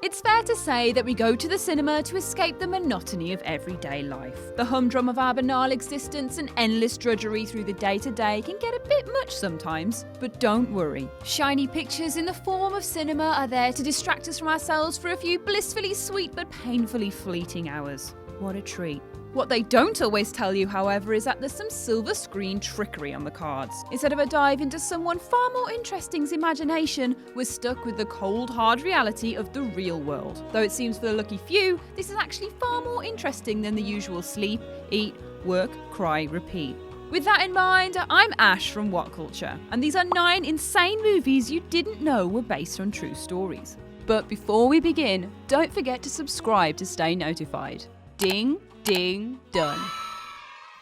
It's fair to say that we go to the cinema to escape the monotony of everyday life. The humdrum of our banal existence and endless drudgery through the day-to-day can get a bit much sometimes. But don't worry. Shiny pictures in the form of cinema are there to distract us from ourselves for a few blissfully sweet but painfully fleeting hours. What a treat. What they don't always tell you, however, is that there's some silver screen trickery on the cards. Instead of a dive into someone far more interesting's imagination, we're stuck with the cold, hard reality of the real world. Though it seems for the lucky few, this is actually far more interesting than the usual sleep, eat, work, cry, repeat. With that in mind, I'm Ash from What Culture, and these are 9 insane movies you didn't know were based on true stories. But before we begin, don't forget to subscribe to stay notified. Ding, ding, done.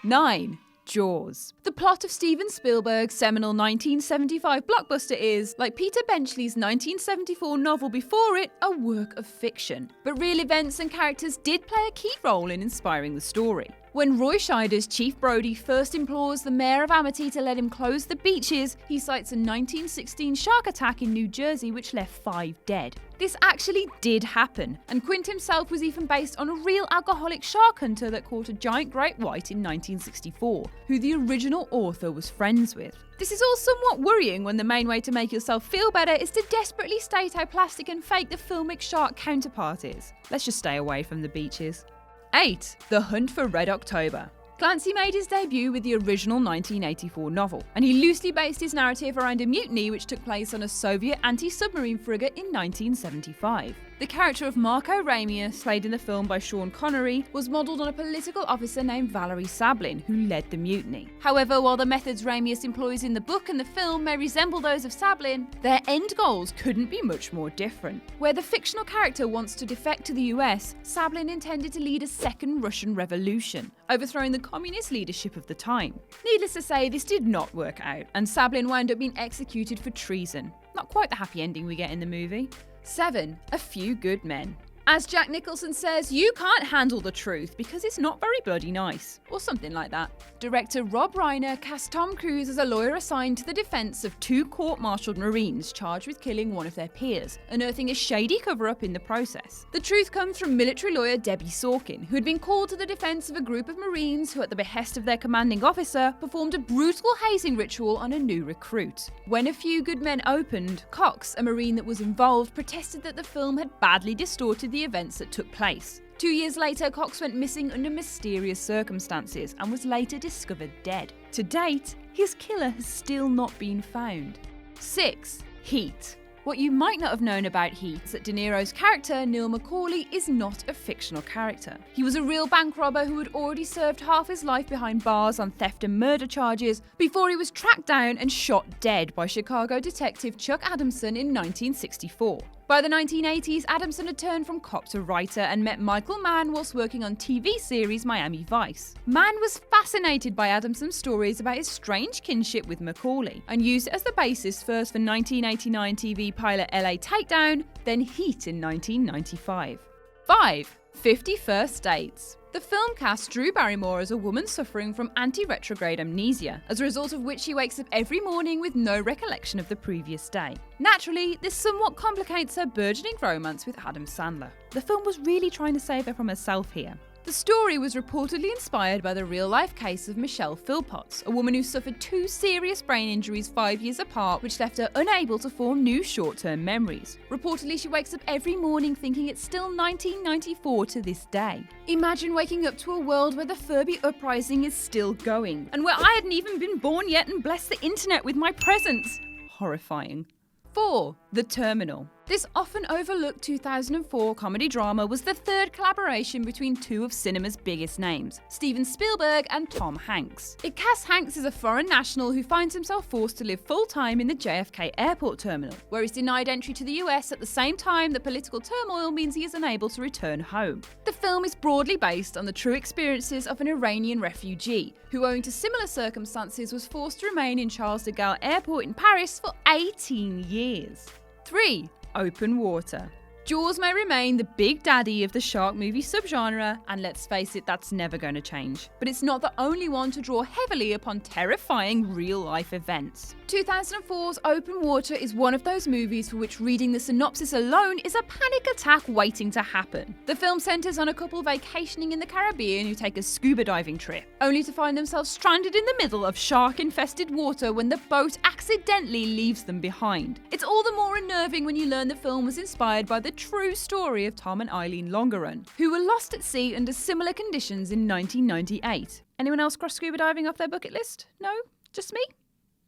9. Jaws. The plot of Steven Spielberg's seminal 1975 blockbuster is, like Peter Benchley's 1974 novel before it, a work of fiction. But real events and characters did play a key role in inspiring the story. When Roy Scheider's Chief Brody first implores the mayor of Amity to let him close the beaches, he cites a 1916 shark attack in New Jersey which left 5 dead. This actually did happen, and Quint himself was even based on a real alcoholic shark hunter that caught a giant great white in 1964, who the original author was friends with. This is all somewhat worrying when the main way to make yourself feel better is to desperately state how plastic and fake the filmic shark counterpart is. Let's just stay away from the beaches. 8. The Hunt for Red October. Clancy made his debut with the original 1984 novel, and he loosely based his narrative around a mutiny which took place on a Soviet anti-submarine frigate in 1975. The character of Marco Ramius, played in the film by Sean Connery, was modelled on a political officer named Valery Sablin, who led the mutiny. However, while the methods Ramius employs in the book and the film may resemble those of Sablin, their end goals couldn't be much more different. Where the fictional character wants to defect to the US, Sablin intended to lead a second Russian revolution, overthrowing the communist leadership of the time. Needless to say, this did not work out, and Sablin wound up being executed for treason. Not quite the happy ending we get in the movie. 7. A Few Good Men. As Jack Nicholson says, you can't handle the truth because it's not very bloody nice. Or something like that. Director Rob Reiner cast Tom Cruise as a lawyer assigned to the defense of 2 court-martialed Marines charged with killing one of their peers, unearthing a shady cover-up in the process. The truth comes from military lawyer Debbie Sorkin, who had been called to the defense of a group of Marines who, at the behest of their commanding officer, performed a brutal hazing ritual on a new recruit. When A Few Good Men opened, Cox, a Marine that was involved, protested that the film had badly distorted the events that took place. 2 years later, Cox went missing under mysterious circumstances and was later discovered dead. To date, his killer has still not been found. 6. Heat. What you might not have known about Heat is that De Niro's character, Neil McCauley, is not a fictional character. He was a real bank robber who had already served half his life behind bars on theft and murder charges before he was tracked down and shot dead by Chicago detective Chuck Adamson in 1964. By the 1980s, Adamson had turned from cop to writer and met Michael Mann whilst working on TV series Miami Vice. Mann was fascinated by Adamson's stories about his strange kinship with McCauley and used it as the basis first for 1989 TV pilot LA Takedown, then Heat in 1995. 5. 50 First Dates. The film cast Drew Barrymore as a woman suffering from anti-retrograde amnesia, as a result of which she wakes up every morning with no recollection of the previous day. Naturally, this somewhat complicates her burgeoning romance with Adam Sandler. The film was really trying to save her from herself here. The story was reportedly inspired by the real-life case of Michelle Philpotts, a woman who suffered 2 serious brain injuries 5 years apart, which left her unable to form new short-term memories. Reportedly, she wakes up every morning thinking it's still 1994 to this day. Imagine waking up to a world where the Furby uprising is still going, and where I hadn't even been born yet and blessed the internet with my presence. Horrifying. 4. The Terminal. This often overlooked 2004 comedy drama was the 3rd collaboration between 2 of cinema's biggest names, Steven Spielberg and Tom Hanks. It casts Hanks as a foreign national who finds himself forced to live full-time in the JFK airport terminal, where he's denied entry to the US at the same time that political turmoil means he is unable to return home. The film is broadly based on the true experiences of an Iranian refugee, who owing to similar circumstances was forced to remain in Charles de Gaulle Airport in Paris for 18 years. 3. Open Water. Jaws may remain the big daddy of the shark movie subgenre, and let's face it, that's never going to change. But it's not the only one to draw heavily upon terrifying real-life events. 2004's Open Water is one of those movies for which reading the synopsis alone is a panic attack waiting to happen. The film centres on a couple vacationing in the Caribbean who take a scuba diving trip, only to find themselves stranded in the middle of shark-infested water when the boat accidentally leaves them behind. It's all the more unnerving when you learn the film was inspired by the true story of Tom and Eileen Longeron, who were lost at sea under similar conditions in 1998. Anyone else cross scuba diving off their bucket list? No? Just me?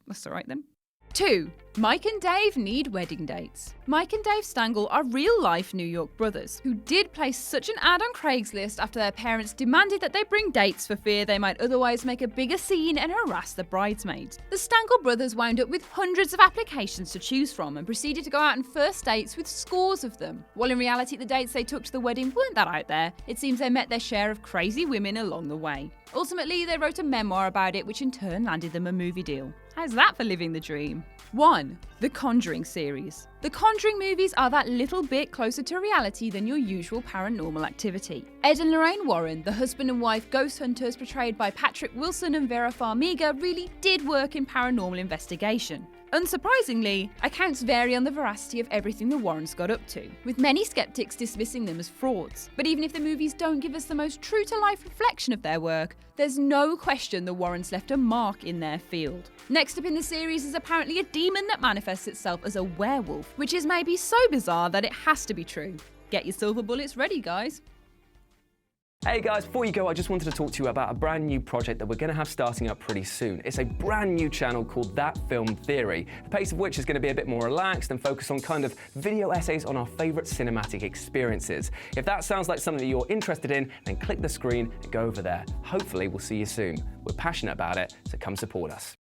That's alright then. 2. Mike and Dave need wedding dates. Mike and Dave Stangl are real-life New York brothers who did place such an ad on Craigslist after their parents demanded that they bring dates for fear they might otherwise make a bigger scene and harass the bridesmaids. The Stangl brothers wound up with hundreds of applications to choose from and proceeded to go out on first dates with scores of them. While in reality the dates they took to the wedding weren't that out there, it seems they met their share of crazy women along the way. Ultimately, they wrote a memoir about it, which in turn landed them a movie deal. How's that for living the dream? 1. The Conjuring series. The Conjuring movies are that little bit closer to reality than your usual paranormal activity. Ed and Lorraine Warren, the husband and wife ghost hunters portrayed by Patrick Wilson and Vera Farmiga, really did work in paranormal investigation. Unsurprisingly, accounts vary on the veracity of everything the Warrens got up to, with many skeptics dismissing them as frauds. But even if the movies don't give us the most true-to-life reflection of their work, there's no question the Warrens left a mark in their field. Next up in the series is apparently a demon that manifests itself as a werewolf, which is maybe so bizarre that it has to be true. Get your silver bullets ready, guys. Hey guys, before you go, I just wanted to talk to you about a brand new project that we're going to have starting up pretty soon. It's a brand new channel called That Film Theory, the pace of which is going to be a bit more relaxed and focus on kind of video essays on our favourite cinematic experiences. If that sounds like something that you're interested in, then click the screen and go over there. Hopefully we'll see you soon. We're passionate about it, so come support us.